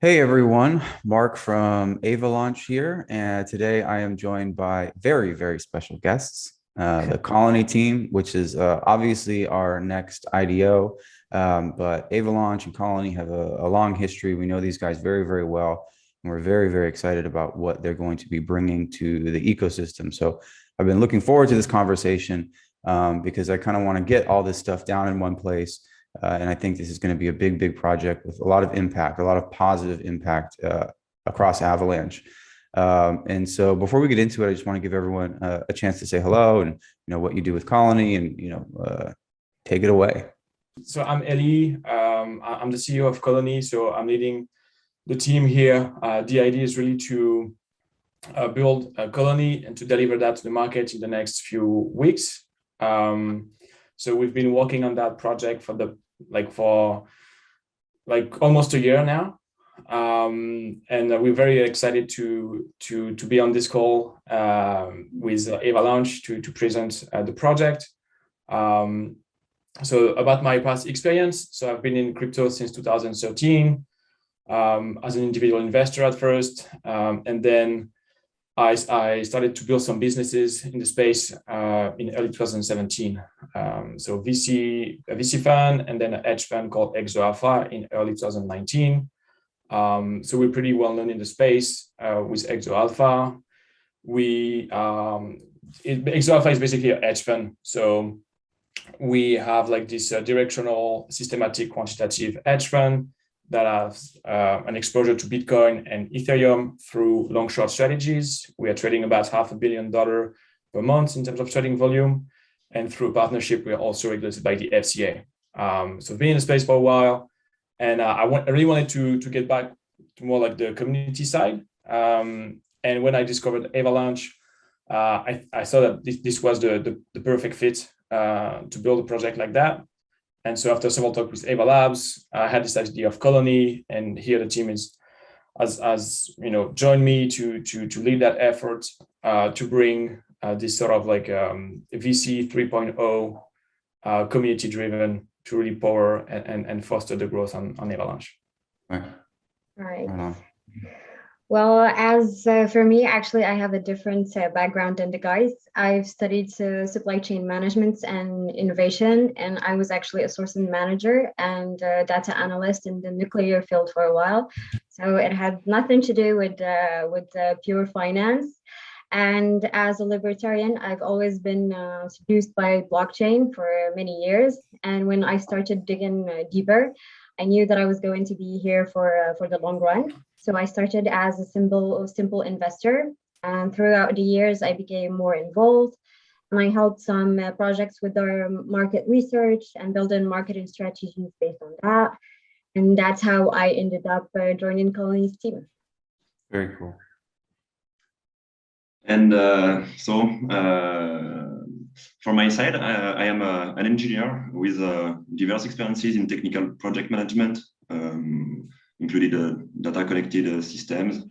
Hey everyone, Mark from Avalaunch here, and today I am joined by very, very special guests, the Colony team, which is obviously our next IDO, but Avalaunch and Colony have a long history. We know these guys very, very well, and we're very, very excited about what they're going to be bringing to the ecosystem. So I've been looking forward to this conversation because I kind of want to get all this stuff down in one place. And I think this is going to be a big, big project with a lot of impact, a lot of positive impact across Avalanche. And so before we get into it, I just want to give everyone a chance to say hello and what you do with Colony and take it away. So I'm Elie. I'm the CEO of Colony. So I'm leading the team here. The idea is really to build a Colony and to deliver that to the market in the next few weeks. So we've been working on that project for almost a year now, and we're very excited to be on this call with Avalanche to present the project. So about my past experience, so I've been in crypto since 2013 as an individual investor at first, and then I started to build some businesses in the space in early 2017. So a VC fund, and then a hedge fund called XO Alpha in early 2019. So we're pretty well known in the space with XO Alpha. XO Alpha is basically a hedge fund. So we have like this directional, systematic, quantitative hedge fund that has an exposure to Bitcoin and Ethereum through long-short strategies. We are trading about $500 million per month in terms of trading volume. And through a partnership, we are also regulated by the FCA. So I've been in the space for a while, and I really wanted to get back to more like the community side. And when I discovered Avalanche, I saw that this was the perfect fit to build a project like that. And so after several talks with Ava Labs, I had this idea of Colony, and here the team has joined me to lead that effort to bring this sort of like VC 3.0 community driven to really power and foster the growth on Avalanche. Right. Right. Well, as for me, actually, I have a different background than the guys. I've studied supply chain management and innovation, and I was actually a sourcing manager and data analyst in the nuclear field for a while. So it had nothing to do with pure finance. And as a libertarian, I've always been seduced by blockchain for many years. And when I started digging deeper, I knew that I was going to be here for the long run. So I started as a simple investor, and throughout the years, I became more involved, and I helped some projects with their market research and building marketing strategies based on that. And that's how I ended up joining Colony's team. Very cool. And from my side, I am an engineer with diverse experiences in technical project management, including data connected systems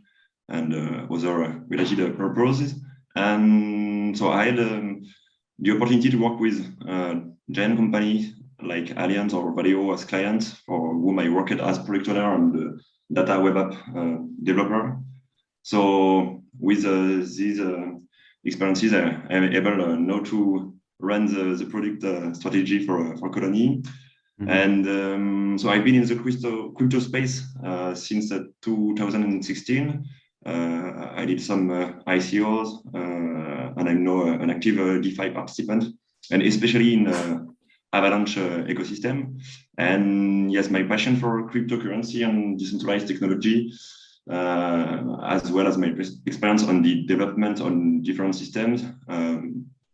and other related purposes. And so I had the opportunity to work with giant companies like Allianz or Valeo as clients, for whom I worked as product owner and data web app developer. So with these experiences, I am able now to run the product strategy for Colony. Mm-hmm. And so I've been in the crypto space since 2016. I did some ICOs, and I'm now an active DeFi participant, and especially in Avalanche ecosystem. And yes, my passion for cryptocurrency and decentralized technology, as well as my experience on the development on different systems,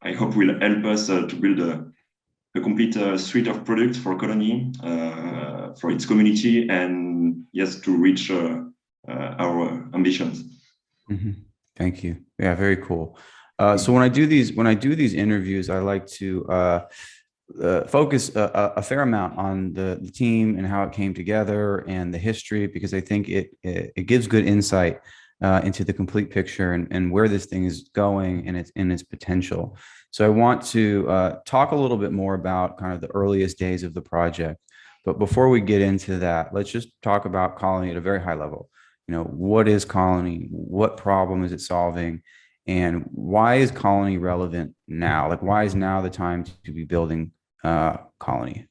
I hope will help us to build a complete suite of products for Colony, for its community, and yes, to reach our ambitions. Mm-hmm. Thank you. Yeah, very cool. So when I do these interviews, I like to focus a fair amount on the team and how it came together and the history, because I think it gives good insight into the complete picture and where this thing is going and its potential. So I want to talk a little bit more about kind of the earliest days of the project. But before we get into that, let's just talk about Colony at a very high level. What is Colony? What problem is it solving? And why is Colony relevant now? Like, why is now the time to be building Colony?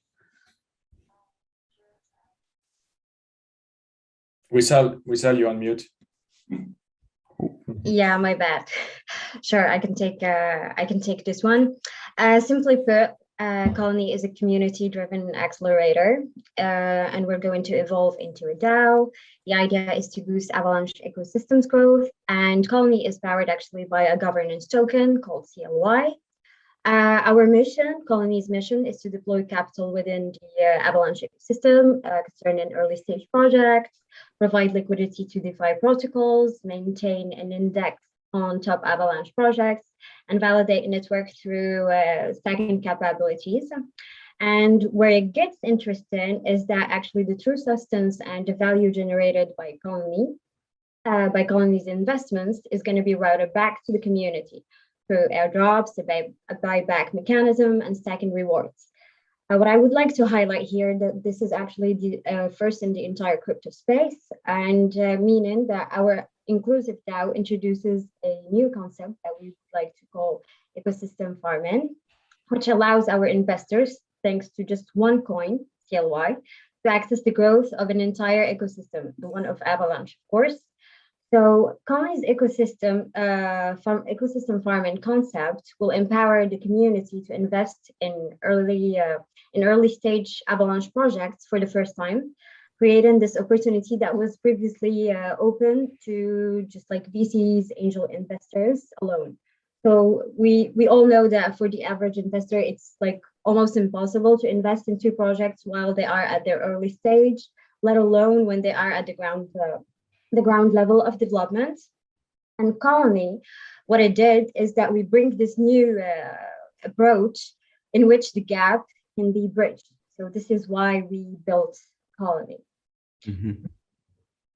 Wessal, you're on mute. Yeah, my bad. Sure, I can take this one. Simply put, Colony is a community-driven accelerator, and we're going to evolve into a DAO. The idea is to boost Avalanche ecosystems growth, and Colony is powered actually by a governance token called CLY. Our mission, Colony's mission, is to deploy capital within the Avalanche ecosystem concerning early stage projects, provide liquidity to DeFi protocols, maintain an index on top Avalanche projects, and validate a network through stacking capabilities. And where it gets interesting is that actually the true substance and the value generated by Colony's investments is going to be routed back to the community through airdrops, a buyback mechanism, and stacking rewards. What I would like to highlight here that this is actually the first in the entire crypto space, and meaning that our inclusive DAO introduces a new concept that we would like to call ecosystem farming, which allows our investors, thanks to just one coin, CLY, to access the growth of an entire ecosystem, the one of Avalanche, of course. So Colony's ecosystem farming concept will empower the community to invest in early stage Avalanche projects for the first time, creating this opportunity that was previously open to just like VCs, angel investors alone. So we all know that for the average investor, it's like almost impossible to invest in two projects while they are at their early stage, let alone when they are at the ground level of development. And Colony, what it did is that we bring this new approach in which the gap can be bridged. So this is why we built Colony. Mm-hmm.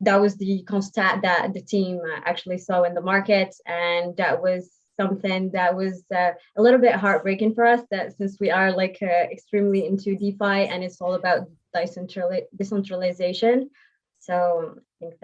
That was the constat that the team actually saw in the market, and that was something that was a little bit heartbreaking for us, that since we are like extremely into DeFi and it's all about decentralization. So I think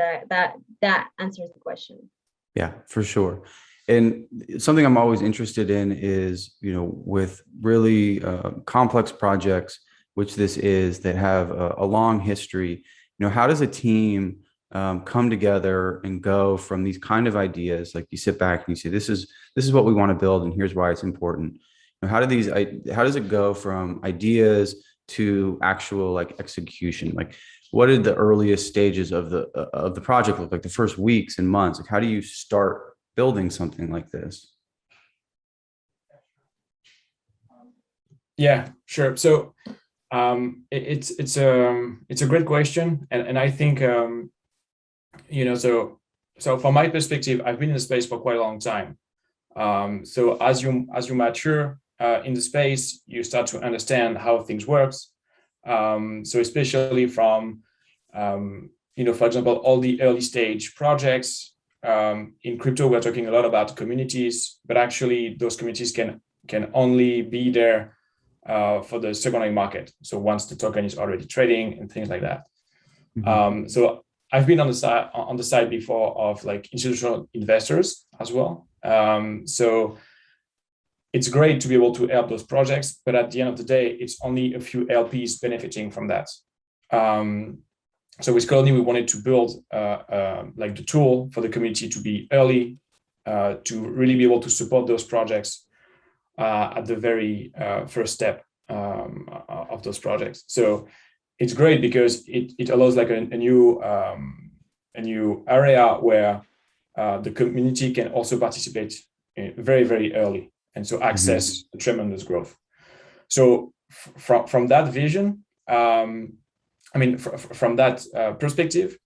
that answers the question. Yeah, for sure. And something I'm always interested in is, with really complex projects, which this is, that have a long history, how does a team come together and go from these kind of ideas, like you sit back and you say, this is what we want to build, and here's why it's important. How does it go from ideas to actual like execution? Like, what did the earliest stages of the project look like, the first weeks and months? Like, how do you start building something like this? Yeah, sure. So it's a great question, and I think so from my perspective, I've been in the space for quite a long time. So as you mature in the space, you start to understand how things works. So especially from, for example, all the early stage projects in crypto, we're talking a lot about communities, but actually those communities can only be there for the secondary market. So once the token is already trading and things like that. Mm-hmm. So I've been on the side before of like institutional investors as well. So it's great to be able to help those projects, but at the end of the day, it's only a few LPs benefiting from that. So with Colony, we wanted to build like the tool for the community to be early, to really be able to support those projects at the very first step of those projects. So it's great because it allows like a new area where the community can also participate very, very early, and so access the tremendous growth. So from that vision, from that perspective,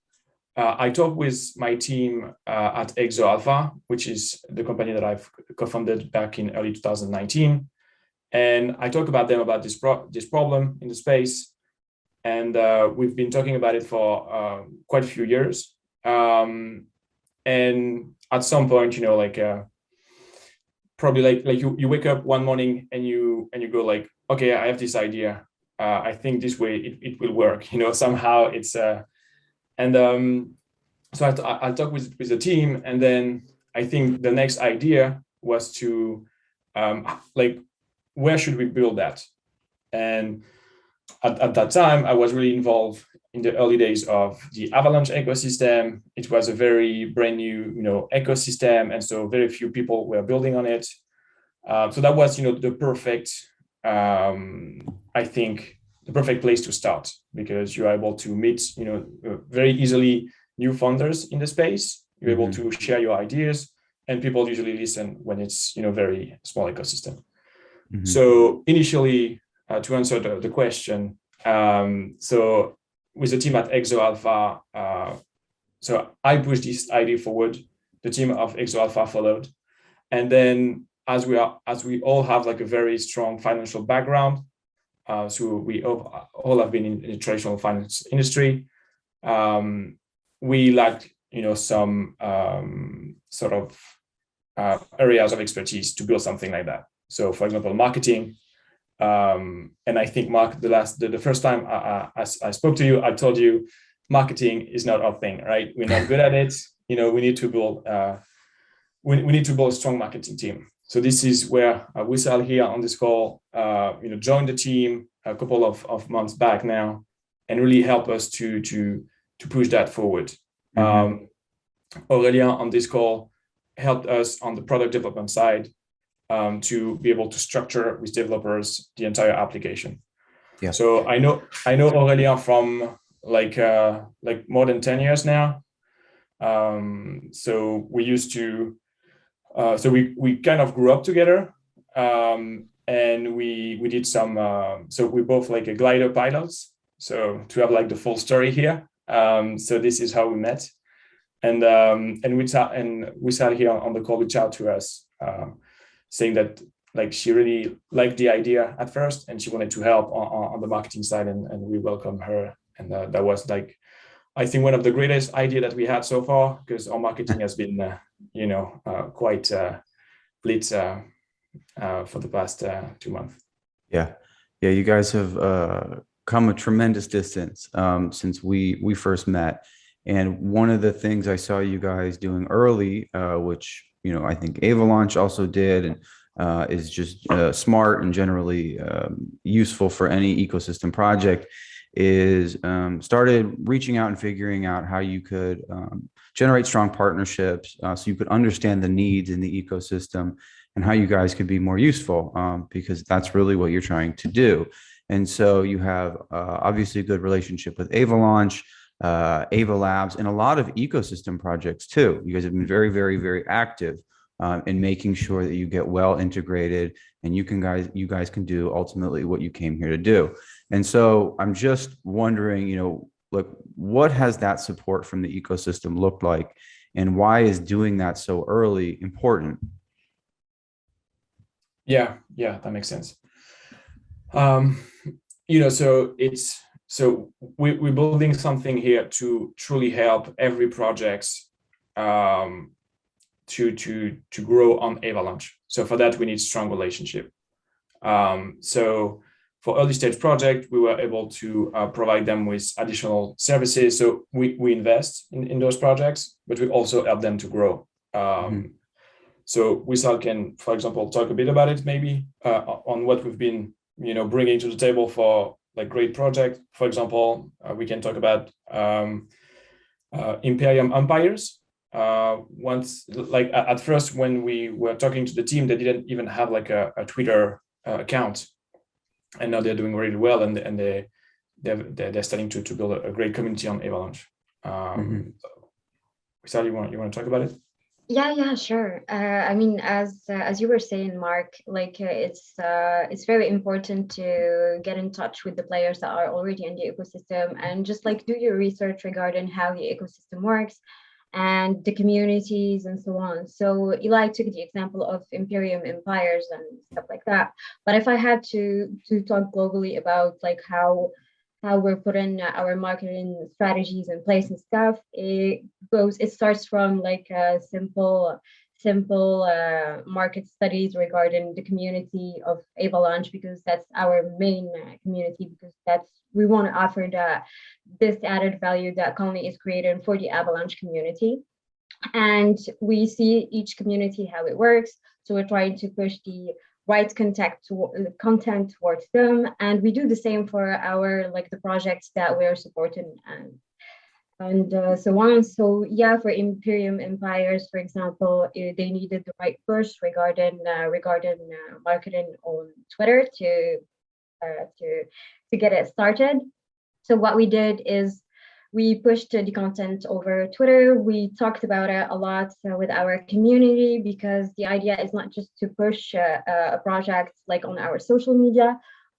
I talked with my team at Exo Alpha, which is the company that I've co-founded back in early 2019. And I talked about them about this problem in the space. And we've been talking about it for quite a few years. And at some point, probably like you wake up one morning and you go like, okay, I have this idea. I think this way it will work. Somehow it's so I talked with the team, and then I think the next idea was to where should we build that? And at that time, I was really involved in the early days of the Avalanche ecosystem. It was a very brand new, ecosystem, and so very few people were building on it. So that was, the perfect, I think, the perfect place to start, because you're able to meet, very easily new founders in the space. You're able to share your ideas, and people usually listen when it's, very small ecosystem. So initially, to answer the question, so with the team at ExoAlpha, so I pushed this idea forward. The team of ExoAlpha followed, and then as we all have like a very strong financial background, so we all have been in the traditional finance industry. We lacked, some sort of areas of expertise to build something like that. So, for example, marketing. And I think, Mark, the first time I spoke to you, I told you marketing is not our thing, right? We're not good at it. We need to build we need to build a strong marketing team. So this is where Wessal here on this call, joined the team a couple of months back now, and really help us to push that forward. Aurelien on this call helped us on the product development side, to be able to structure with developers the entire application. Yeah. So I know Aurelien from like more than 10 years now. So we used to, so we kind of grew up together, and we did some. So we both like a glider pilots. So to have like the full story here. So this is how we met, and we sat here on the call, reached out to us, saying that like she really liked the idea at first, and she wanted to help on the marketing side, and we welcomed her. And that was like, I think, one of the greatest ideas that we had so far, because our marketing has been, quite blitz for the past 2 months. Yeah, you guys have come a tremendous distance since we first met. And one of the things I saw you guys doing early, which I think Avalaunch also did, and is just smart and generally useful for any ecosystem project, is started reaching out and figuring out how you could generate strong partnerships, so you could understand the needs in the ecosystem and how you guys could be more useful, because that's really what you're trying to do. And so you have obviously a good relationship with Avalaunch, Ava Labs, and a lot of ecosystem projects too. You guys have been very, very, very active in making sure that you get well integrated, and you guys can do ultimately what you came here to do. And so I'm just wondering, like, what has that support from the ecosystem looked like, and why is doing that so early important? Yeah, that makes sense. So we're building something here to truly help every project to grow on Avalanche. So for that, we need strong relationship. So for early stage project, we were able to provide them with additional services. So we invest in those projects, but we also help them to grow. So Wessal can, for example, talk a bit about it, maybe on what we've been, bringing to the table for like great project. For example, we can talk about Imperium umpires. Once, like at first, when we were talking to the team, they didn't even have like a Twitter account, and now they're doing really well, and they're starting to build a great community on Avalanche. Wessal, you want to talk about it? Yeah, sure. I mean, as you were saying, Mark, like it's very important to get in touch with the players that are already in the ecosystem, and just like do your research regarding how the ecosystem works and the communities and so on. So Eli took the example of Imperium empires and stuff like that. But if I had to talk globally about like how we're putting our marketing strategies in place and stuff, it starts from like a simple simple market studies regarding the community of Avalaunch, because that's our main community, because we want to offer this added value that Colony is creating for the Avalanche community. And we see each community how it works. So we're trying to push the right content towards them, and we do the same for our the projects that we're supporting and so on. So yeah, for Imperium Empires, for example, they needed the right push regarding marketing on Twitter to get it started. So what we did is we pushed the content over Twitter. We talked about it a lot with our community, because the idea is not just to push a project on our social media,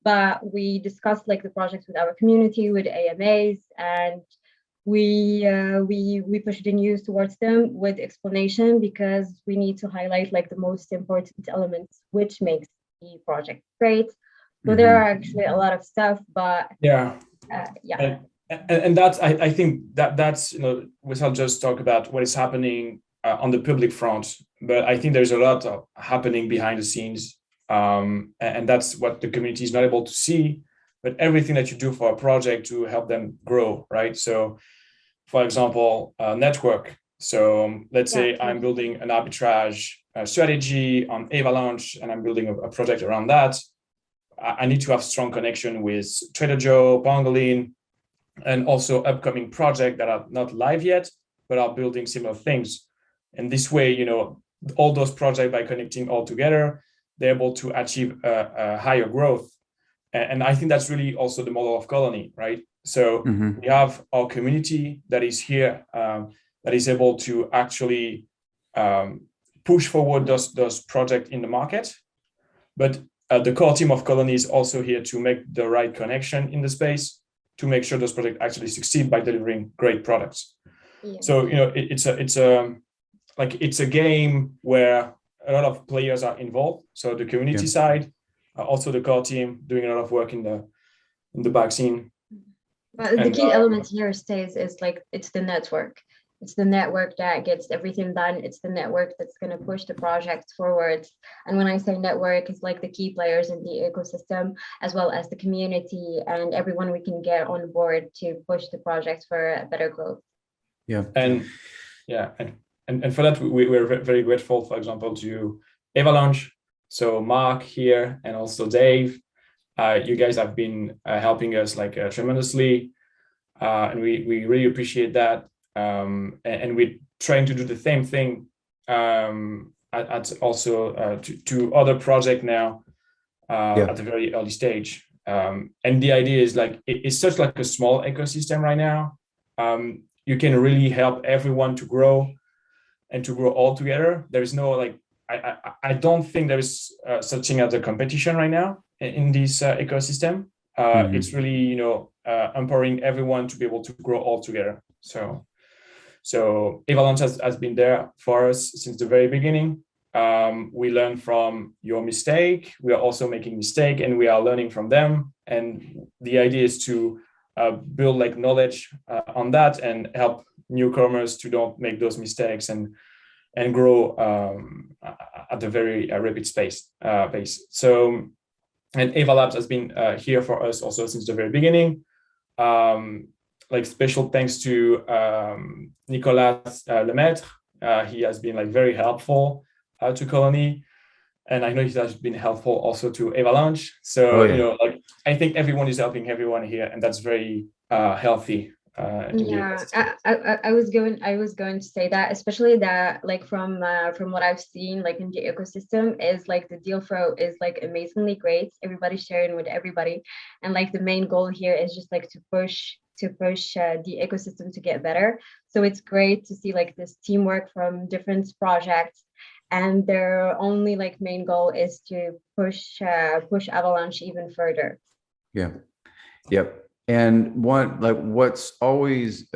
but we discussed the projects with our community, with AMAs, and we push the news towards them with explanation, because we need to highlight the most important elements which makes the project great. So there are actually a lot of stuff, but yeah. Yeah. And that's, I think that's, Wessal just talk about what is happening on the public front, but I think there's a lot of happening behind the scenes. And that's what the community is not able to see, but everything that you do for a project to help them grow, right? So for example, network. So let's say I'm building an arbitrage strategy on Avalanche, and I'm building a project around that. I need to have strong connection with Trader Joe, Pangolin, and also upcoming projects that are not live yet, but are building similar things. And this way, all those projects, by connecting all together, they're able to achieve a higher growth. And I think that's really also the model of Colony, right? So we have our community that is here, that is able to actually push forward those projects in the market. But the core team of Colony is also here to make the right connection in the space, to make sure those projects actually succeed by delivering great products. Yeah. So it's a game where a lot of players are involved. So the community side, also the core team doing a lot of work in the back scene. But the key element here stays is it's the network. It's the network that gets everything done. It's the network that's going to push the projects forward. And when I say network, it's the key players in the ecosystem, as well as the community and everyone we can get on board to push the projects for better growth. Yeah. And for that, we're very grateful, for example, to Avalaunch. So Mark here and also Dave, you guys have been helping us tremendously. And we really appreciate that. And we're trying to do the same thing at also to other projects now at a very early stage. And the idea is it's such a small ecosystem right now. You can really help everyone to grow and to grow all together. There is no I don't think there is such thing as a competition right now in this ecosystem. It's really empowering everyone to be able to grow all together. So Avalanche has been there for us since the very beginning. We learn from your mistake. We are also making mistake, and we are learning from them. And the idea is to build knowledge on that and help newcomers to don't make those mistakes and grow at a very rapid pace. So, and Avalabs has been here for us also since the very beginning. Special thanks to Nicolas Lemaitre. He has been very helpful to Colony, and I know he has been helpful also to Avalanche. So I think everyone is helping everyone here, and that's very healthy. I was going to say that, especially that from what I've seen in the ecosystem is the deal flow is amazingly great. Everybody's sharing with everybody, and the main goal here is just to push the ecosystem to get better. So it's great to see this teamwork from different projects, and their only main goal is to push Avalanche even further. Yep. And what's always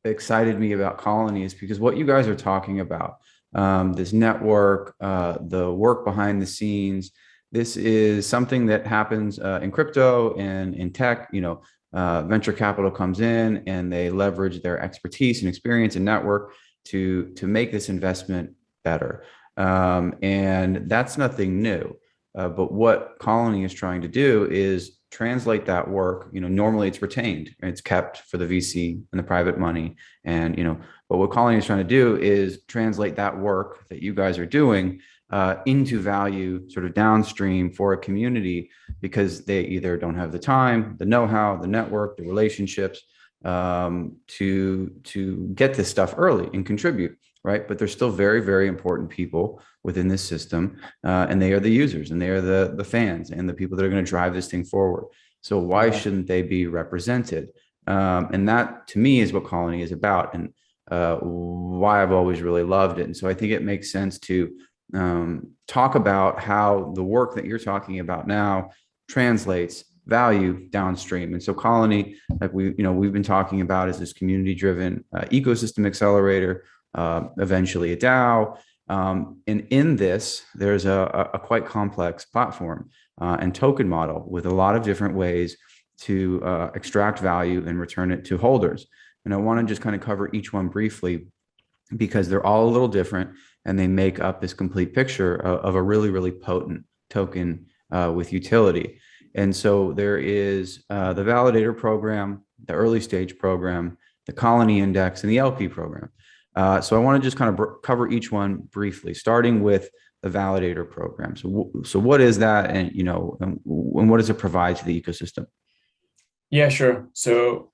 excited me about Colony is because what you guys are talking about, this network, the work behind the scenes, this is something that happens in crypto and in tech. Venture capital comes in and they leverage their expertise and experience and network to make this investment better. And that's nothing new. But what Colony is trying to do is translate that work. Normally it's retained, it's kept for the VC and the private money. And, but what Colony is trying to do is translate that work that you guys are doing into value sort of downstream for a community, because they either don't have the time, the know-how, the network, the relationships to get this stuff early and contribute. Right. But they're still very, very important people within this system. And they are the users, and they are the fans and the people that are going to drive this thing forward. So why shouldn't they be represented? And that, to me, is what Colony is about, and why I've always really loved it. And so I think it makes sense to talk about how the work that you're talking about now translates value downstream. And so Colony, like we've been talking about, is this community-driven ecosystem accelerator. Eventually a DAO. And in this, there's a quite complex platform and token model with a lot of different ways to extract value and return it to holders. And I want to just kind of cover each one briefly, because they're all a little different and they make up this complete picture of a really, really potent token with utility. And so there is the validator program, the early stage program, the Colony index, and the LP program. So I want to just kind of cover each one briefly, starting with the validator program. So what is that, and and what does it provide to the ecosystem? Yeah, sure. So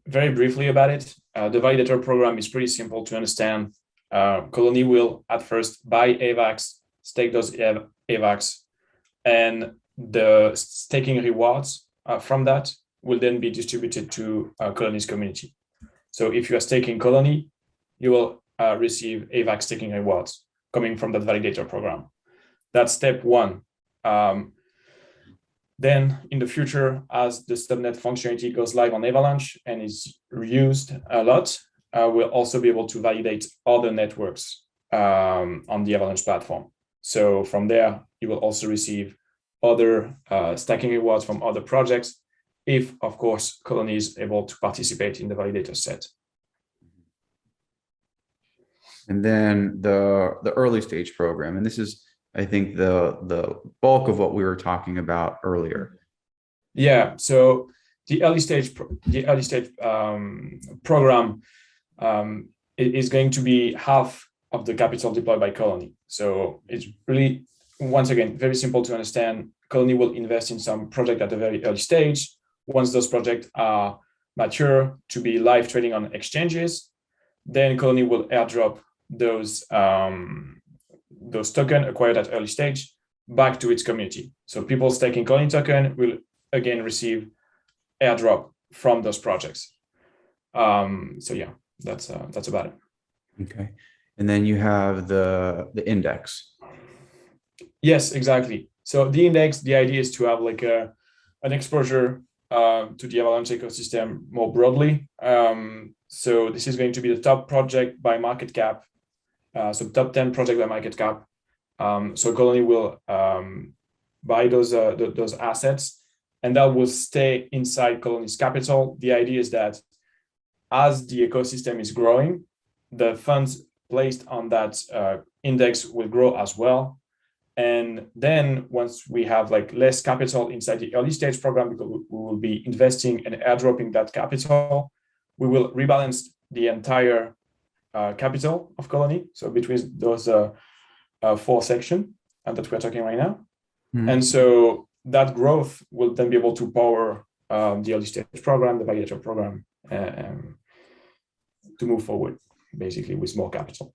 very briefly about it, the validator program is pretty simple to understand. Colony will at first buy AVAX, stake those AVAX, and the staking rewards from that will then be distributed to Colony's community. So if you are staking Colony, you will receive AVAX staking rewards coming from that validator program. That's step one. Then in the future, as the subnet functionality goes live on Avalanche and is used a lot, we'll also be able to validate other networks on the Avalanche platform. So from there, you will also receive other stacking rewards from other projects, if, of course, Colony is able to participate in the validator set. And then the early stage program, and this is, I think, the bulk of what we were talking about earlier. Yeah. So the early stage program is going to be half of the capital deployed by Colony. So it's really, once again, very simple to understand. Colony will invest in some project at a very early stage. Once those projects are mature to be live trading on exchanges, then Colony will airdrop those tokens acquired at early stage back to its community. So people staking Colony token will again receive airdrop from those projects. So yeah, that's about it. Okay, and then you have the index. Yes, exactly. So the index, the idea is to have like an exposure to the Avalanche ecosystem more broadly. So this is going to be the top project by market cap. So top 10 project by market cap. So Colony will buy those assets, and that will stay inside Colony's capital. The idea is that as the ecosystem is growing, the funds placed on that index will grow as well. And then once we have like less capital inside the early stage program, because we will be investing and airdropping that capital, we will rebalance the entire capital of Colony. So between those 4 sections that we're talking right now. Mm-hmm. And so that growth will then be able to power the early stage program, the validator program, to move forward, basically with more capital.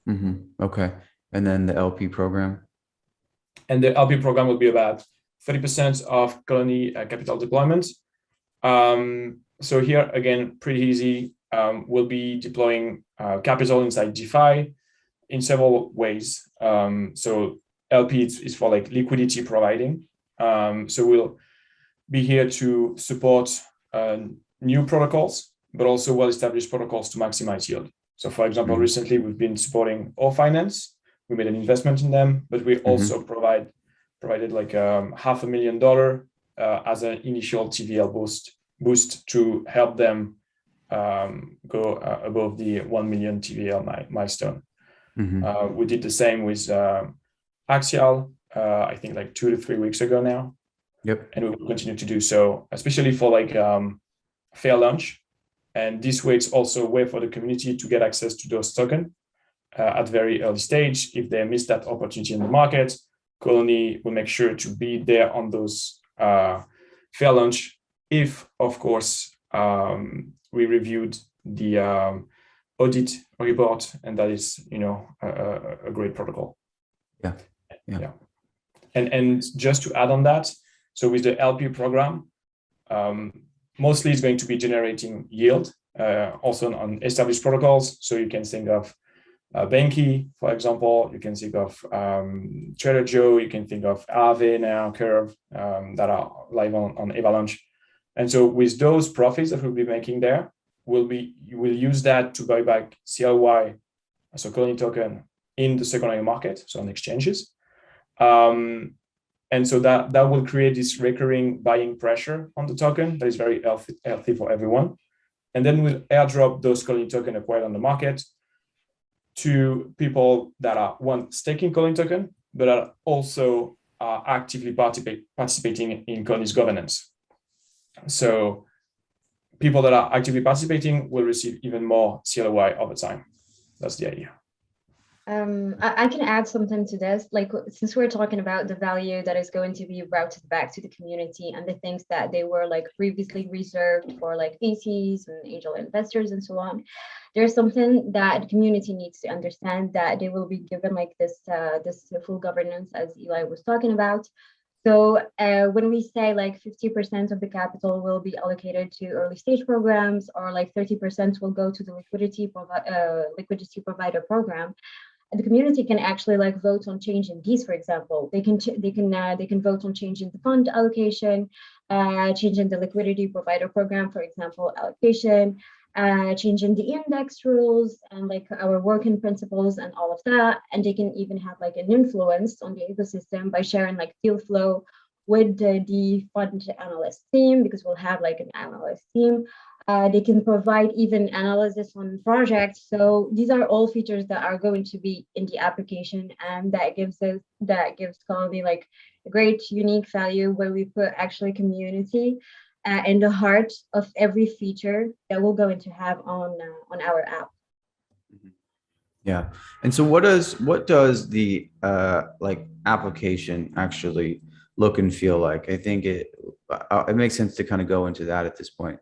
Mm-hmm. Okay. And then the LP program? And the LP program will be about 30% of Colony capital deployment. So here, again, pretty easy. We'll be deploying capital inside DeFi in several ways. So LP is for like liquidity providing. So we'll be here to support new protocols, but also well-established protocols to maximize yield. So for example, recently we've been supporting All Finance. We made an investment in them, but we also provided like $500,000 as an initial TVL boost to help them go above the 1 million TVL milestone. We did the same with Axial, I think like 2 to 3 weeks ago now. Yep. And we will continue to do so, especially for like fair launch. And this way, it's also a way for the community to get access to those tokens at very early stage. If they miss that opportunity in the market, Colony will make sure to be there on those fair launch. If, of course, we reviewed the audit report, and that is, a great protocol. Yeah. And just to add on that, so with the LP program, mostly it's going to be generating yield, also on established protocols. So you can think of Banky, for example. You can think of Trader Joe. You can think of Aave now, Curve, that are live on Avalanche. And so with those profits that we'll be making there, we'll use that to buy back CLY, so Colony token, in the secondary market, so on exchanges. And so that will create this recurring buying pressure on the token that is very healthy for everyone. And then we'll airdrop those Colony token acquired on the market to people that are, one, staking Colony token, but are also actively participating in Colony's governance. So people that are actively participating will receive even more CLY over time. That's the idea. I can add something to this. Like, since we're talking about the value that is going to be routed back to the community and the things that they were like previously reserved for like VCs and angel investors and so on, there's something that the community needs to understand, that they will be given like this full governance, as Eli was talking about. So when we say like 50% of the capital will be allocated to early stage programs, or like 30% will go to the liquidity provider program, the community can actually like vote on changing these. For example, they can vote on changing the fund allocation, changing the liquidity provider program, for example, allocation, changing the index rules and like our working principles and all of that. And they can even have like an influence on the ecosystem by sharing like deal flow with the fund analyst team, because we'll have like an analyst team. They can provide even analysis on projects. So these are all features that are going to be in the application, and that gives Colony like a great unique value, where we put actually community in the heart of every feature that we're going to have on our app. Yeah. And so what does the like application actually look and feel like? I think it makes sense to kind of go into that at this point.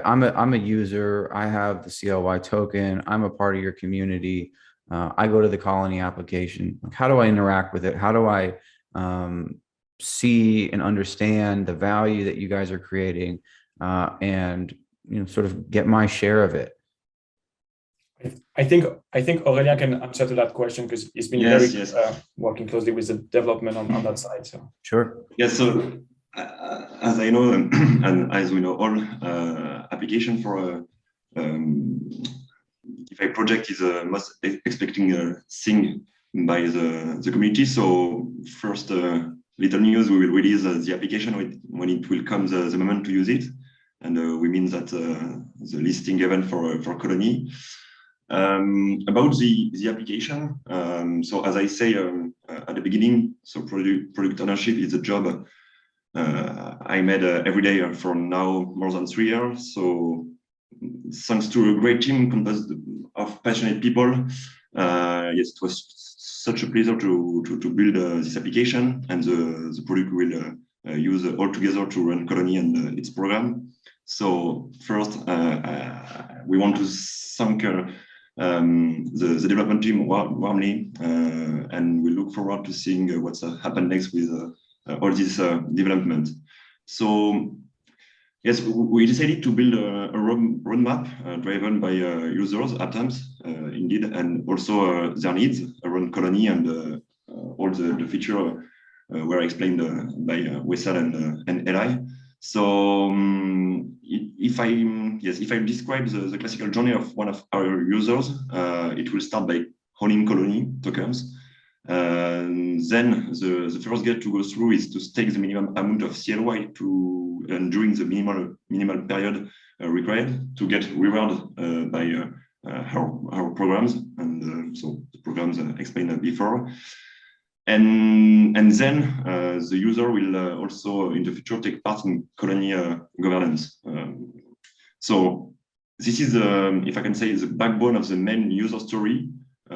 I'm a user. I have the CLY token. I'm a part of your community. I go to the Colony application. Like, how do I interact with it? How do I see and understand the value that you guys are creating, and sort of get my share of it? I think Aurelien can answer to that question, because he's been working closely with the development on that side. So sure. Yes. So as I know, and as we know, all application for if a project is most expecting a thing by the community. So first, little news: we will release the application when it will come the moment to use it, and we mean that the listing event for Colony. About the application, so as I say at the beginning, so product ownership is a job I made every day for now more than 3 years. So thanks to a great team composed of passionate people, yes, it was such a pleasure to build this application, and the product will use all together to run Colony and its program. So first, we want to thank the development team warmly, and we look forward to seeing what's happen next with all this development. So yes, we decided to build a roadmap driven by users' attempts, indeed, and also their needs around Colony and all the feature were explained by Wessal and Elie. So if I describe the classical journey of one of our users, it will start by owning Colony tokens. Then the first gate to go through is to stake the minimum amount of CLY and during the minimal period required to get rewarded by our programs, and so the programs explained before. And then the user will also in the future take part in colony governance. So this is, if I can say, the backbone of the main user story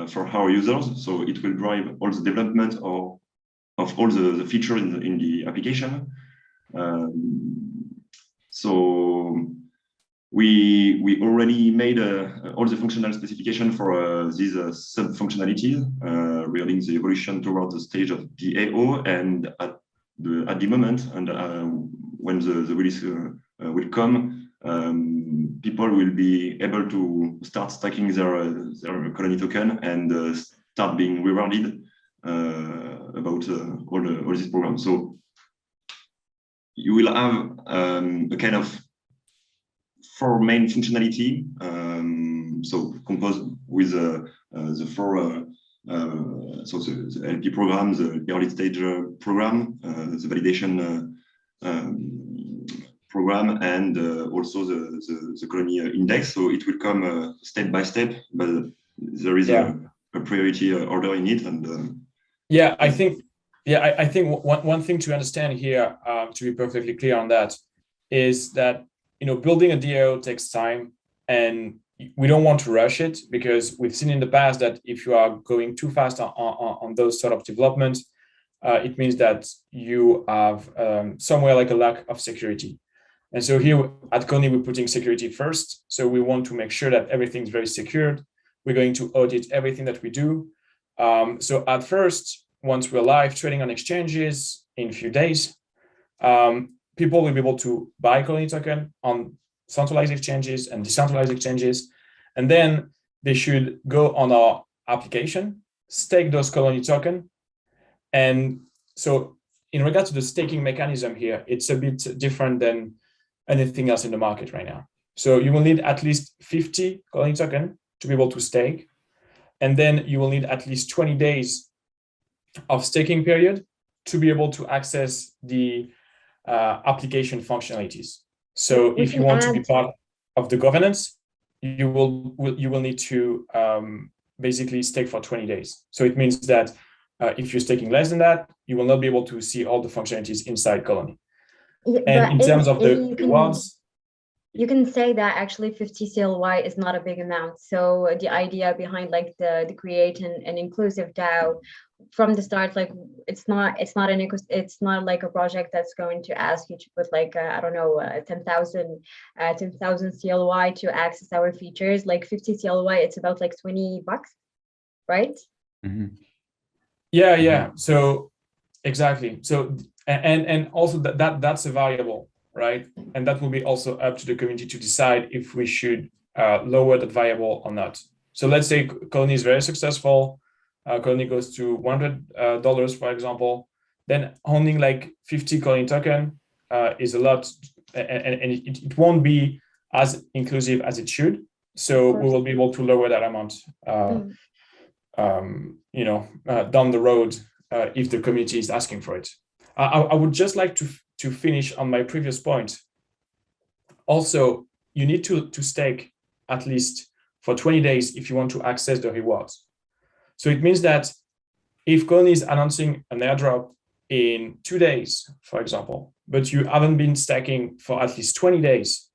for our users. So it will drive all the development of all the features in the application. So we already made all the functional specification for these sub-functionalities regarding the evolution towards the stage of DAO, and at the moment, and when the release will come, people will be able to start stacking their colony token and start being rewarded about all these programs. So you will have a kind of 4 main functionality, so composed with the 4 so the LP program, the early stage program, the validation program, and also the colony index. So it will come step by step, but there is a priority order in it. And I think one thing to understand here, to be perfectly clear on that, is that building a DAO takes time, and we don't want to rush it, because we've seen in the past that if you are going too fast on those sort of developments, it means that you have somewhere like a lack of security. And so here at Colony, we're putting security first. So we want to make sure that everything's very secured. We're going to audit everything that we do. So at first, once we're live trading on exchanges in a few days, people will be able to buy Colony token on centralized exchanges and decentralized exchanges. And then they should go on our application, stake those Colony token. And so in regard to the staking mechanism here, it's a bit different than anything else in the market right now. So you will need at least 50 Colony token to be able to stake. And then you will need at least 20 days of staking period to be able to access the application functionalities. So if you want to be part of the governance, you will need to basically stake for 20 days. So it means that if you're staking less than that, you will not be able to see all the functionalities inside Colony. And in terms of the rewards, you can say that actually 50 CLY is not a big amount. So the idea behind like the create an inclusive DAO from the start, like it's not like a project that's going to ask you to put like I don't know 10,000 CLY to access our features. Like 50 CLY, it's about like $20, right? Mm-hmm. Yeah. So exactly. So and also that's a variable, right? And that will be also up to the community to decide if we should lower that variable or not. So let's say Colony is very successful. Colony goes to $100, for example. Then owning like 50 Colony token is a lot, and it won't be as inclusive as it should. So we will be able to lower that amount, down the road if the community is asking for it. I would just like to finish on my previous point. Also, you need to stake at least for 20 days if you want to access the rewards. So it means that if Colony is announcing an airdrop in 2 days, for example, but you haven't been stacking for at least 20 days,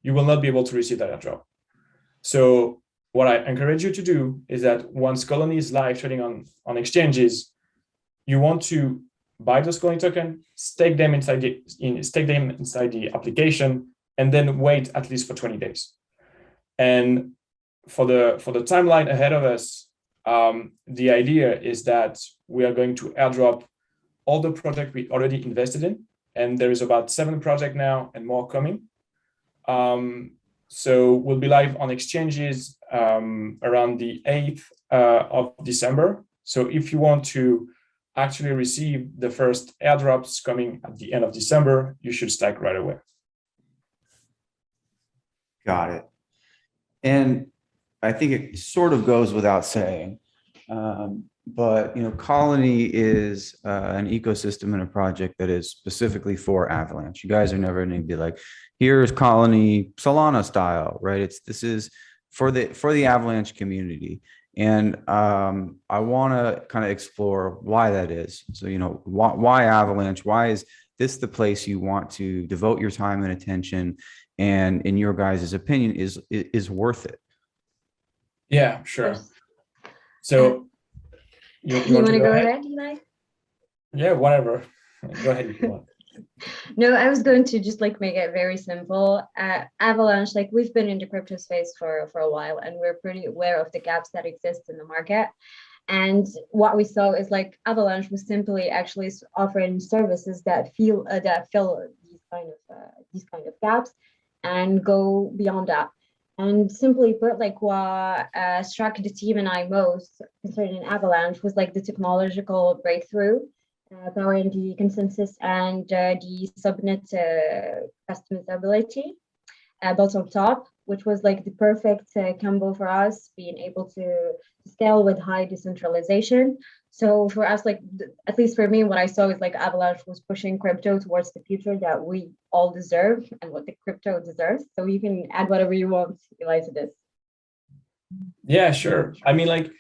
you will not be able to receive that airdrop. So what I encourage you to do is that once Colony is live trading on exchanges, you want to buy those Colony token, stake them inside the application, and then wait at least for 20 days. And for the timeline ahead of us, the idea is that we are going to airdrop all the projects we already invested in, and there is about 7 projects now and more coming. So we'll be live on exchanges around the 8th of December. So if you want to actually receive the first airdrops coming at the end of December, you should stack right away. Got it. And I think it sort of goes without saying, but Colony is an ecosystem and a project that is specifically for Avalanche. You guys are never going to be like, here's Colony Solana style, right? This is for the Avalanche community. And I want to kind of explore why that is. So, why Avalanche? Why is this the place you want to devote your time and attention? And in your guys' opinion, is worth it? Yeah, sure. So you want to go ahead, Eli? Yeah, whatever. Go ahead if you want. No, I was going to just make it very simple. Avalanche, we've been in the crypto space for a while, and we're pretty aware of the gaps that exist in the market. And what we saw is Avalanche was simply actually offering services that fill these kind of gaps and go beyond that. And simply put, what struck the team and I most concerning Avalanche was the technological breakthrough, powering the consensus and the subnet customizability built on top, which was the perfect combo for us, being able to scale with high decentralization. So for us, at least for me, what I saw is Avalanche was pushing crypto towards the future that we all deserve and what the crypto deserves. So you can add whatever you want, Eli, to this. Yeah, sure. I mean,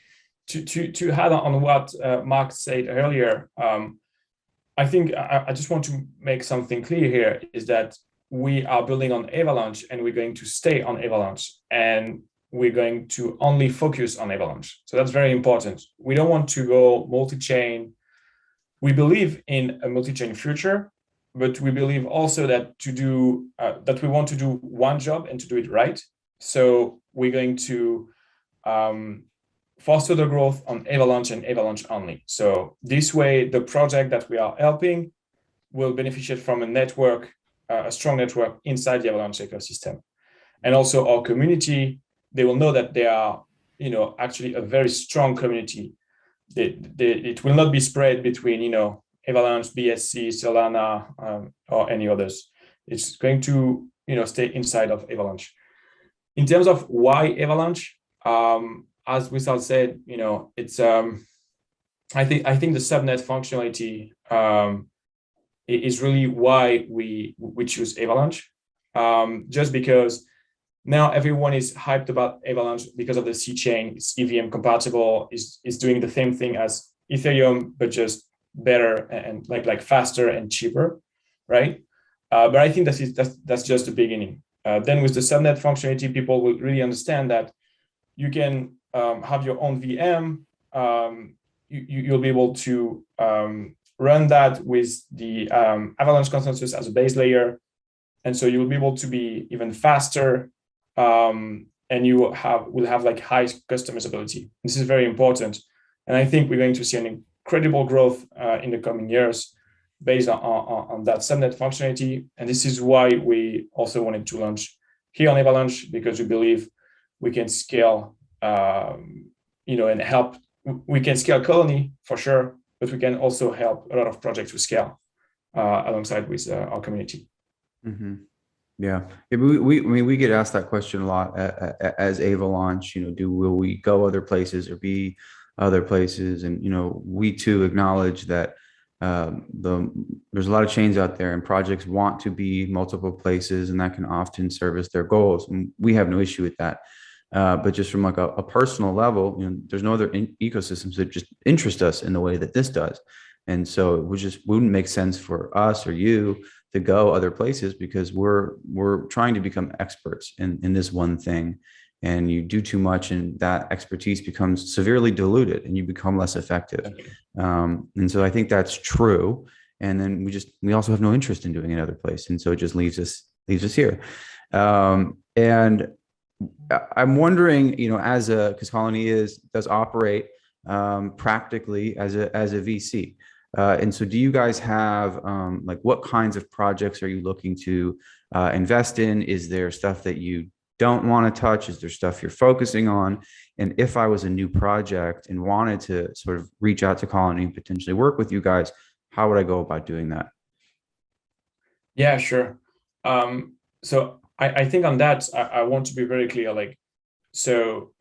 to add on what Mark said earlier, I think I just want to make something clear here is that we are building on Avalanche and we're going to stay on Avalanche and we're going to only focus on Avalanche. So that's very important. We don't want to go multi-chain. We believe in a multi-chain future, but we believe also that we want to do one job and to do it right. So we're going to foster the growth on Avalanche and Avalanche only. So this way, the project that we are helping will benefit from a network, a strong network inside the Avalanche ecosystem. And also our community, they will know that they are, actually a very strong community. It will not be spread between, Avalanche, BSC, Solana, or any others. It's going to, stay inside of Avalanche. In terms of why Avalanche, as Wessal said, it's I think the subnet functionality is really why we choose Avalanche. Just because now everyone is hyped about Avalanche because of the C chain. It's EVM compatible. Is doing the same thing as Ethereum, but just better and faster and cheaper, right? But I think that's just the beginning. Then with the subnet functionality, people will really understand that you can have your own VM. You'll be able to run that with the Avalanche consensus as a base layer. And so you'll be able to be even faster and you will have high customizability. This is very important. And I think we're going to see an incredible growth in the coming years based on that subnet functionality. And this is why we also wanted to launch here on Avalanche, because we believe we can scale, and help. We can scale Colony for sure, but we can also help a lot of projects to scale alongside with our community. Mm-hmm. Yeah, we get asked that question a lot as Avalanche. Will we go other places or be other places? And we too acknowledge that there's a lot of chains out there, and projects want to be multiple places, and that can often service their goals. And we have no issue with that. But just from a personal level, there's no other ecosystems that just interest us in the way that this does. And so it wouldn't make sense for us or you to go other places, because we're trying to become experts in this one thing. And you do too much and that expertise becomes severely diluted and you become less effective. And so I think that's true. And then we also have no interest in doing another place. And so it just leaves us here. And I'm wondering, because Colony does operate practically as a VC. And so do you guys have what kinds of projects are you looking to invest in? Is there stuff that you don't want to touch? Is there stuff you're focusing on? And if I was a new project and wanted to sort of reach out to Colony and potentially work with you guys, how would I go about doing that? Yeah, sure. So I think on that, I want to be very clear. So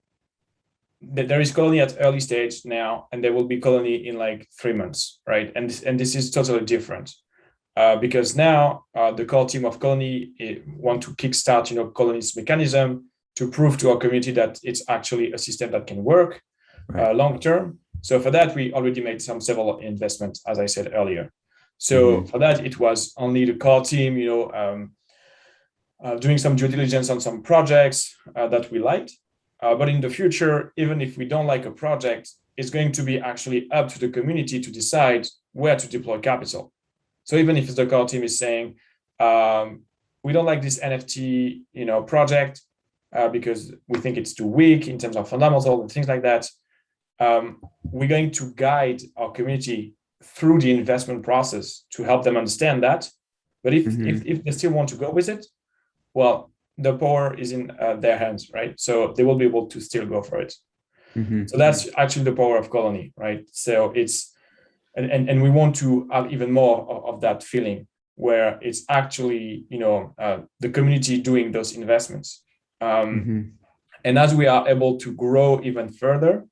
there is Colony at early stage now, and there will be Colony in 3 months, right? And this is totally different. Because now the core team of Colony want to kickstart, Colony's mechanism to prove to our community that it's actually a system that can work long term. So for that, we already made several investments, as I said earlier. So for that, it was only the core team, doing some due diligence on some projects that we liked. But in the future, even if we don't like a project, it's going to be actually up to the community to decide where to deploy capital. So even if the core team is saying, we don't like this NFT, project because we think it's too weak in terms of fundamental and things like that, we're going to guide our community through the investment process to help them understand that. But if they still want to go with it, well, the power is in their hands, right? So they will be able to still go for it. So that's actually the power of Colony, right? So it's, and we want to have even more of that feeling where it's actually, the community doing those investments. And as we are able to grow even further,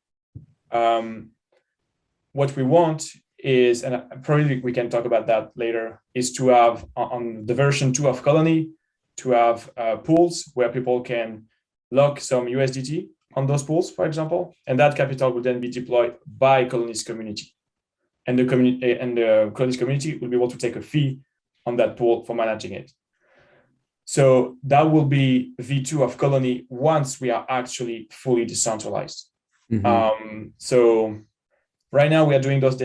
what we want is, and probably we can talk about that later, is to have on the version 2 of Colony, to have pools where people can lock some USDT on those pools, for example, and that capital will then be deployed by Colony's community. And the Colony's community will be able to take a fee on that pool for managing it. So that will be V2 of Colony once we are actually fully decentralized. So right now we are doing those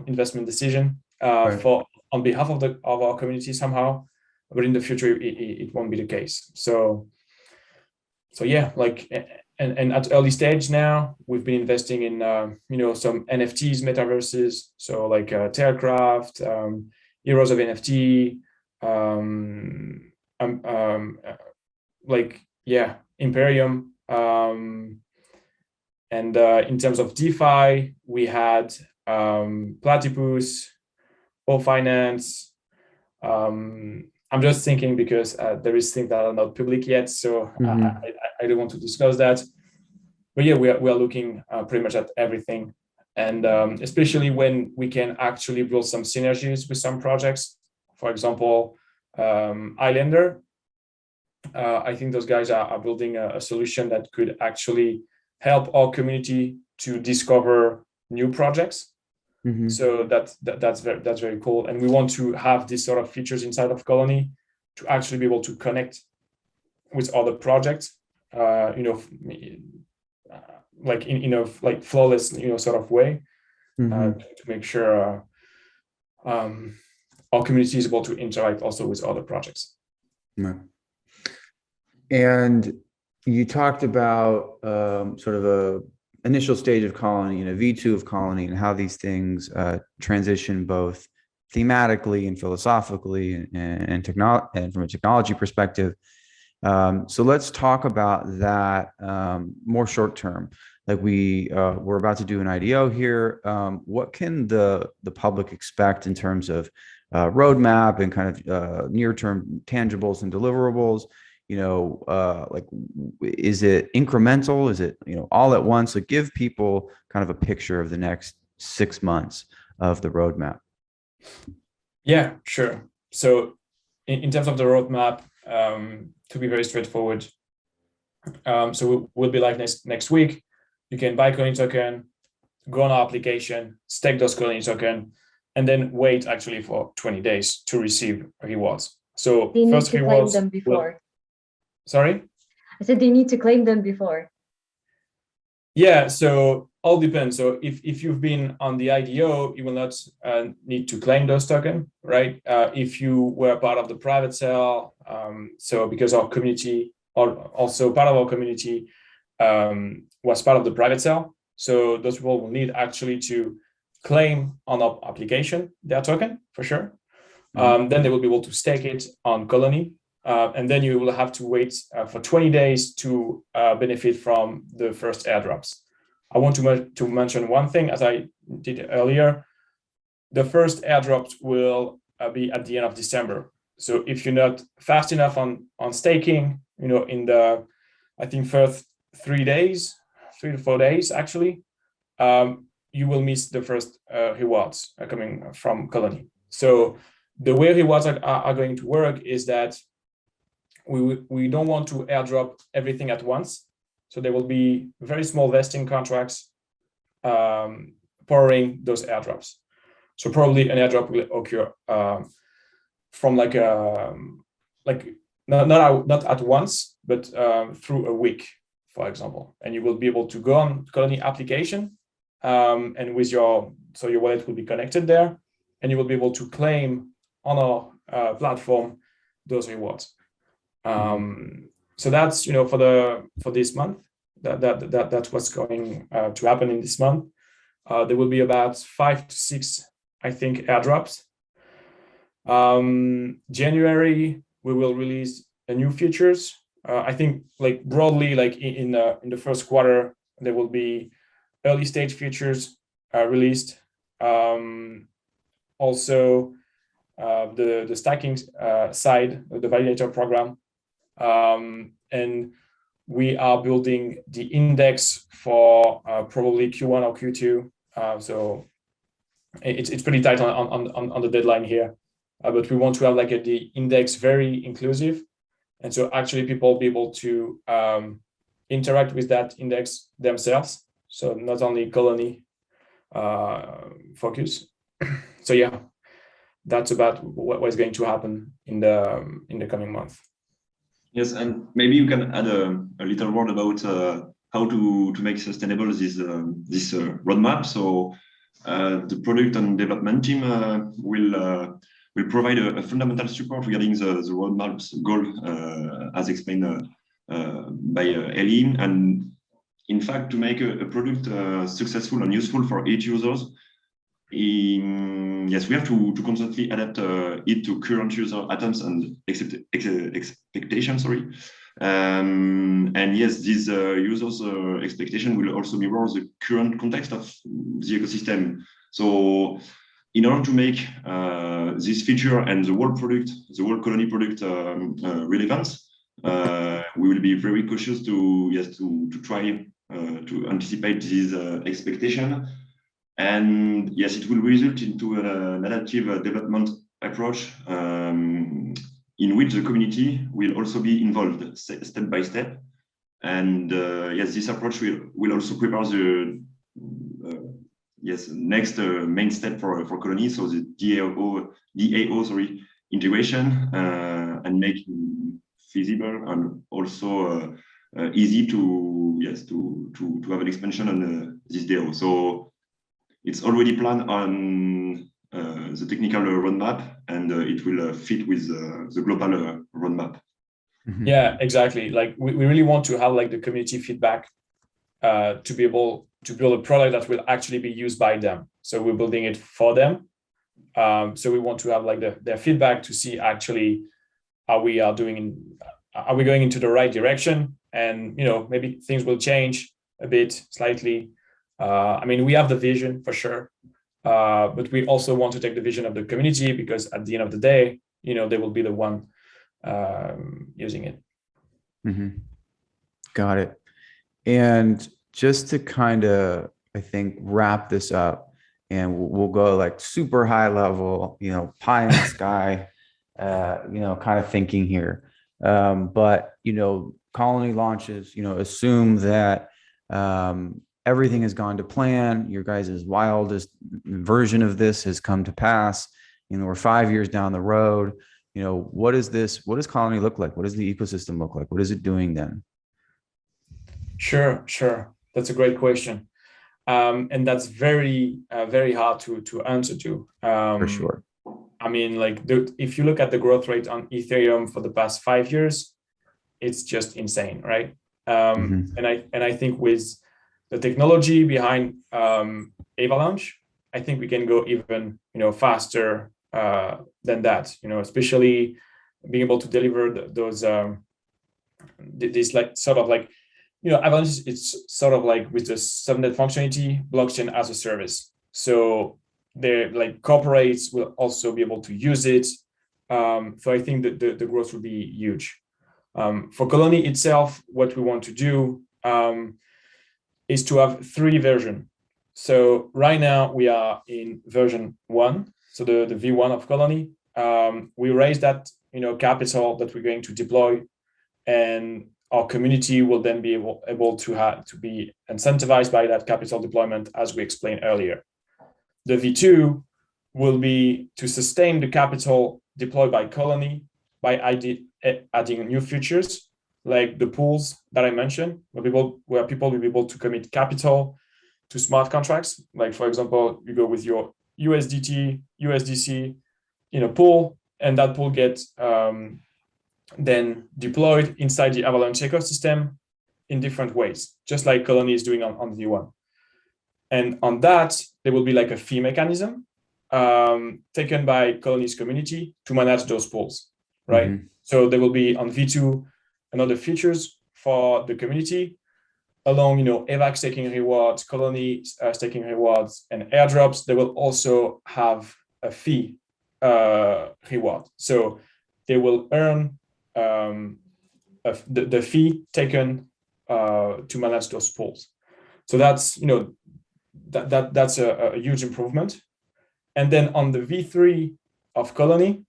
investment decision on behalf of our community somehow, but in the future it won't be the case. So yeah, and at early stage now we've been investing in some NFTs, metaverses, so like Tailcraft, Heroes of NFT, Imperium, and in terms of DeFi, we had Platypus, Finance. I'm just thinking because there is things that are not public yet, so I don't want to discuss that. But yeah, we are looking pretty much at everything, and especially when we can actually build some synergies with some projects. For example, Islander. I think those guys are building a solution that could actually help our community to discover new projects. So that's very cool, and we want to have these sort of features inside of Colony to actually be able to connect with other projects, like in a flawless sort of way, to make sure our community is able to interact also with other projects. And you talked about sort of a initial stage of Colony and a V2 of Colony, and how these things transition both thematically and philosophically and from a technology perspective. So let's talk about that more short term. Like we're about to do an IDO here. What can the public expect in terms of roadmap and kind of near-term tangibles and deliverables? Is it incremental? Is it, all at once? Like, give people kind of a picture of the next 6 months of the roadmap. Yeah, sure. So in terms of the roadmap, to be very straightforward, so we'll be like next week. You can buy Colony token, go on our application, stake those Colony token, and then wait actually for 20 days to receive rewards. So they first need to rewards claim them before. Sorry? I said they need to claim them before. Yeah, so all depends. So if you've been on the IDO, you will not need to claim those tokens, right? If you were part of the private sale, so because our community, or also part of our community was part of the private sale, so those people will need actually to claim on our application their token for sure. Then they will be able to stake it on Colony. And then you will have to wait for 20 days to benefit from the first airdrops. I want to mention one thing, as I did earlier. The first airdrops will be at the end of December. So if you're not fast enough on staking, in the, I think, first 3 to 4 days, actually, you will miss the first rewards coming from Colony. So the way rewards are going to work is that we don't want to airdrop everything at once. So there will be very small vesting contracts powering those airdrops. So probably an airdrop will occur from like not at once, but through a week, for example. And you will be able to go on Colony application, and with your wallet will be connected there, and you will be able to claim on our platform those rewards. So that's for this month. That's what's going to happen in this month. There will be about 5 to 6, I think, airdrops. January we will release a new features. I think like broadly, like in the first quarter, there will be early stage features released. Also, the stacking side of the validator program, and we are building the index for probably Q1 or Q2. So it's pretty tight on the deadline here, but we want to have like the index very inclusive, and so actually people will be able to interact with that index themselves. So not only Colony focus. So yeah, that's about what is going to happen in the coming month. Yes, and maybe you can add a little word about how to make sustainable this roadmap. So the product and development team will provide a fundamental support regarding the roadmap's goal, as explained by Elie. And in fact, to make a product successful and useful for each users, yes, we have to constantly adapt it to current user attempts and expectations. And yes, these users' expectation will also mirror the current context of the ecosystem. So, in order to make this feature and the whole Colony product relevant, we will be very cautious to try to anticipate this expectation. And yes, it will result into an adaptive development approach in which the community will also be involved step by step. And yes, this approach will also prepare the next main step for Colony, so the DAO integration, and make it feasible and also easy to have an expansion on this DAO. So it's already planned on the technical roadmap, and it will fit with the global roadmap. Mm-hmm. Yeah, exactly. Like we really want to have like the community feedback to be able to build a product that will actually be used by them. So we're building it for them. So we want to have like their feedback to see actually are we going into the right direction, and maybe things will change a bit slightly. I mean, we have the vision for sure, but we also want to take the vision of the community, because at the end of the day, they will be the one using it. Mm-hmm. Got it. And just to kind of, I think, wrap this up, and we'll go like super high level, pie in the sky, kind of thinking here. But, Colony launches, assume that everything has gone to plan. Your guys' wildest version of this has come to pass. We're 5 years down the road. What does Colony look like? What does the ecosystem look like? What is it doing then? Sure. That's a great question. And that's very, very hard to answer to. For sure. I mean, like if you look at the growth rate on Ethereum for the past 5 years, it's just insane, right? And I think with the technology behind Avalanche, I think we can go even faster than that. Especially being able to deliver those this like sort of like Avalanche. It's sort of like with the subnet functionality, blockchain as a service. So they're like corporates will also be able to use it. So I think that the growth will be huge. For Colony itself, what we want to do is to have 3 versions. So right now we are in version 1, so the V1 of Colony. We raised that capital that we're going to deploy and our community will then be able to be incentivized by that capital deployment, as we explained earlier. The V2 will be to sustain the capital deployed by Colony by adding new features like the pools that I mentioned, where people will be able to commit capital to smart contracts. Like, for example, you go with your USDT, USDC in a pool, and that pool gets then deployed inside the Avalanche ecosystem in different ways, just like Colony is doing on V1. And on that, there will be like a fee mechanism taken by Colony's community to manage those pools, right? Mm-hmm. So there will be on V2 another features for the community along, AVAX staking rewards, Colony staking rewards, and airdrops. They will also have a fee reward. So they will earn the fee taken to manage those pools. So that's that's a huge improvement. And then on the V3 of Colony,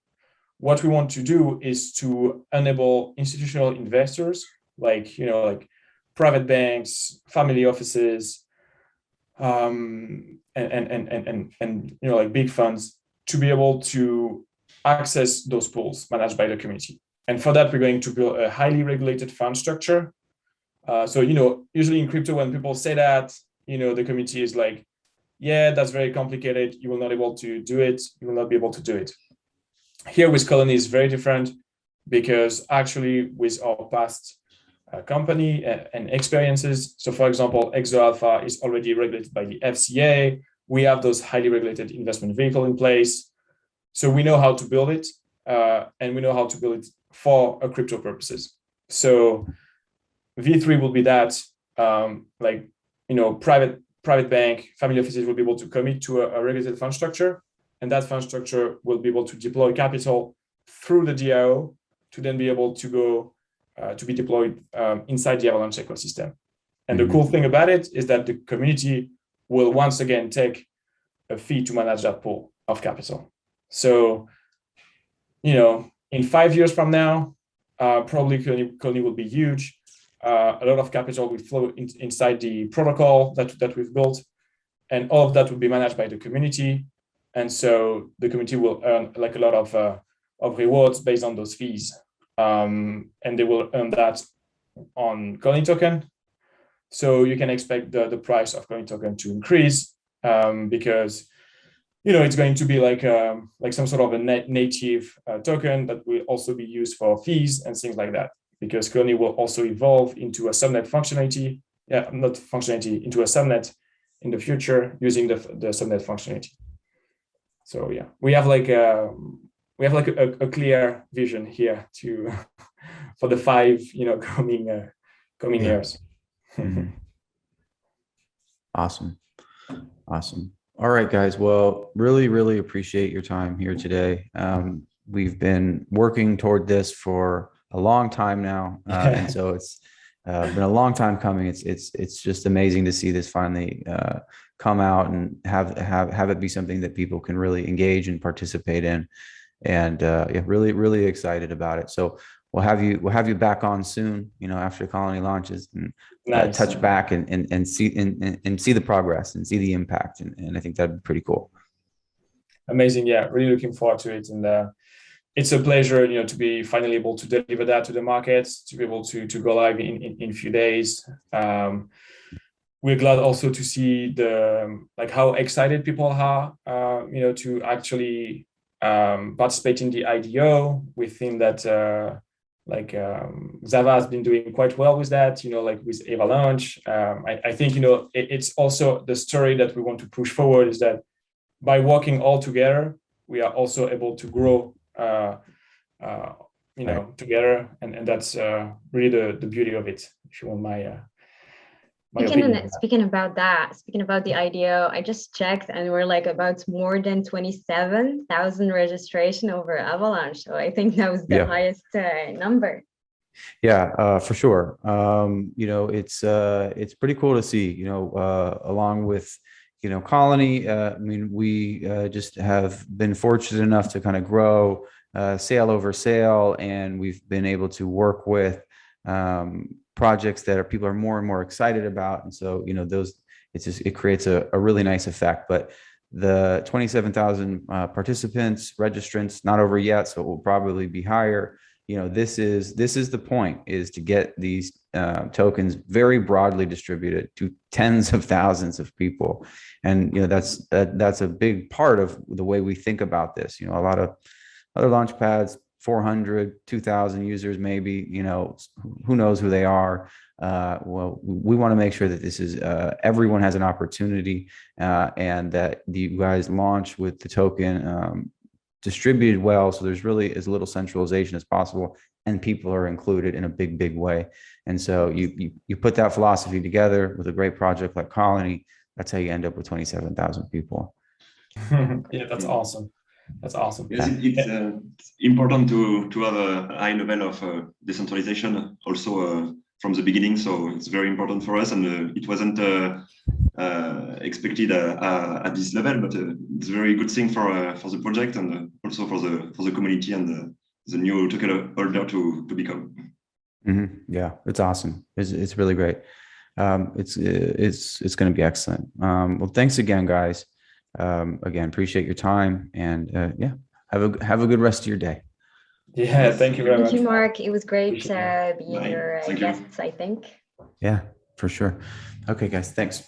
what we want to do is to enable institutional investors like private banks, family offices, and like big funds to be able to access those pools managed by the community. And for that, we're going to build a highly regulated fund structure. So, usually in crypto, when people say that, the community is like, yeah, that's very complicated. You will not be able to do it. You will not be able to do it. Here with Colony is very different because actually with our past company and experiences, so for example, EXO Alpha is already regulated by the FCA. We have those highly regulated investment vehicle in place. So we know how to build it and we know how to build it for crypto purposes. So V3 will be that, private bank, family offices will be able to commit to a regulated fund structure, and that fund structure will be able to deploy capital through the DAO to then be able to go to be deployed inside the Avalanche ecosystem. And the cool thing about it is that the community will once again take a fee to manage that pool of capital. So, in 5 years from now, probably Colony will be huge. A lot of capital will flow inside the protocol that we've built, and all of that will be managed by the community. And so the community will earn like a lot of rewards based on those fees, and they will earn that on Colony token. So you can expect the price of Colony token to increase because it's going to be like some sort of a native token that will also be used for fees and things like that. Because Colony will also evolve into a subnet functionality, into a subnet in the future using the subnet functionality. So yeah, we have a clear vision here for the 5 coming years. Awesome. All right, guys. Well, really appreciate your time here today. We've been working toward this for a long time now, and so it's been a long time coming. It's just amazing to see this finally come out and have it be something that people can really engage and participate in, and really excited about it. So we'll have you back on soon, after Colony launches, and nice. Touch back and see the progress and see the impact, and I think that'd be pretty cool. Amazing, yeah, really looking forward to it, and it's a pleasure, to be finally able to deliver that to the market, to be able to go live in a few days. We're glad also to see how excited people are, to actually participate in the IDO. We think that Zava has been doing quite well with that, with Avalaunch. I think, it's also the story that we want to push forward is that by working all together, we are also able to grow right. Together, and that's really the beauty of it, if you want my Speaking about the IDO, I just checked and we're about more than 27,000 registration over Avalanche. So I think that was the highest number. Yeah, for sure. It's pretty cool to see, along with, Colony. We just have been fortunate enough to kind of grow sale over sale, and we've been able to work with projects that people are more and more excited about. And so, it creates a really nice effect. But the 27,000 participants, registrants, not over yet, so it will probably be higher. This is the point, is to get these tokens very broadly distributed to tens of thousands of people. And that's a big part of the way we think about this. A lot of other launch pads, 400, 2,000 users, maybe, who knows who they are. Well, we want to make sure that this is everyone has an opportunity, and that you guys launch with the token distributed well, so there's really as little centralization as possible, and people are included in a big way. And so you put that philosophy together with a great project like Colony. That's how you end up with 27,000 people. Yeah, that's awesome. That's awesome. Yes, it's important to have a high level of decentralization also from the beginning. So it's very important for us, and it wasn't expected at this level, but it's a very good thing for the project, and also for the community and the new token holder to become. Mm-hmm. Yeah, it's awesome. It's really great. It's going to be excellent. Well, thanks again, guys. Again, appreciate your time, and yeah, have a good rest of your day. Yeah, thank you very much. Thank you, Mark. It was great being Bye. your Thank you. guests, I think. Yeah, for sure. Okay, guys, thanks.